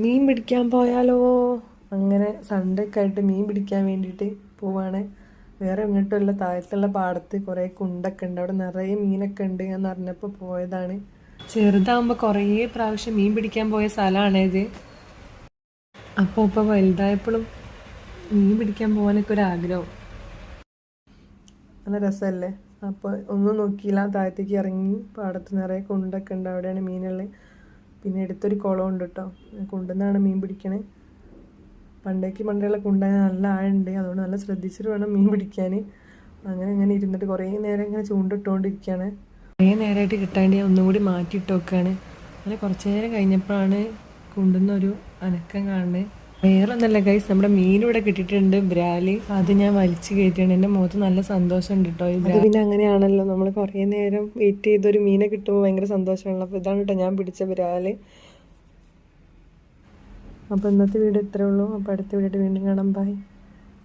മീൻ പിടിക്കാൻ പോയാലോ? അങ്ങനെ സൺഡേ ഒക്കെ ആയിട്ട് മീൻ പിടിക്കാൻ വേണ്ടിയിട്ട് പോവാണ്. വേറെ എങ്ങോട്ടുമല്ല, താഴത്തുള്ള പാടത്ത് കുറേ കുണ്ടൊക്കെ ഉണ്ട്, അവിടെ നിറയെ മീനൊക്കെ ഉണ്ട് എന്ന് അറിഞ്ഞപ്പോൾ പോയതാണ്. ചെറുതാകുമ്പോൾ കുറേ പ്രാവശ്യം മീൻ പിടിക്കാൻ പോയ സ്ഥലമാണേത്. അപ്പോൾ ഇപ്പോൾ വലുതായപ്പോഴും മീൻ പിടിക്കാൻ പോകാനൊക്കെ ഒരു ആഗ്രഹം. നല്ല രസമല്ലേ? അപ്പോൾ ഒന്നും നോക്കിയില്ല, താഴത്തേക്ക് ഇറങ്ങി. പാടത്ത് നിറയെ കുണ്ടൊക്കെ ഉണ്ട്, അവിടെയാണ് മീനുള്ളത്. പിന്നെ അടുത്തൊരു കുളം ഉണ്ട് കേട്ടോ, കുണ്ടെന്നാണ് മീൻ പിടിക്കണേ. പണ്ടുള്ള കുണ്ടായ നല്ല ആഴുണ്ട്, അതുകൊണ്ട് നല്ല ശ്രദ്ധിച്ചിട്ട് വേണം മീൻ പിടിക്കാൻ. അങ്ങനെ ഇരുന്നിട്ട് കുറേ നേരം ഇങ്ങനെ ചൂണ്ടിട്ടുകൊണ്ടിരിക്കുകയാണ്. കുറേ നേരമായിട്ട് കിട്ടാണ്ട് ഞാൻ ഒന്നും കൂടി മാറ്റിയിട്ട് വെക്കുകയാണ്. അങ്ങനെ കുറച്ച് നേരം കഴിഞ്ഞപ്പോഴാണ് കുണ്ടുന്നൊരു അനക്കം കാണുന്നത്. വേറെ ഒന്നല്ല ഗൈസ്, നമ്മുടെ മീൻ ഇവിടെ കിട്ടിയിട്ടുണ്ട്, ബ്രാല്. അത് ഞാൻ വലിച്ചു കയറ്റിയാണ്. എൻ്റെ മുഖത്ത് നല്ല സന്തോഷമുണ്ട് കേട്ടോ. ഇത് പിന്നെ അങ്ങനെയാണല്ലോ, നമ്മൾ കുറേ നേരം വെയിറ്റ് ചെയ്തൊരു മീനെ കിട്ടുമ്പോൾ ഭയങ്കര സന്തോഷമാണല്ലോ. അപ്പോൾ ഇതാണ് കേട്ടോ ഞാൻ പിടിച്ച ബ്രാല്. അപ്പോൾ ഇന്നത്തെ വീഡിയോ ഇത്രയേ ഉള്ളൂ. അപ്പോൾ അടുത്ത വീഡിയോ വീണ്ടും കാണാം. ബൈ.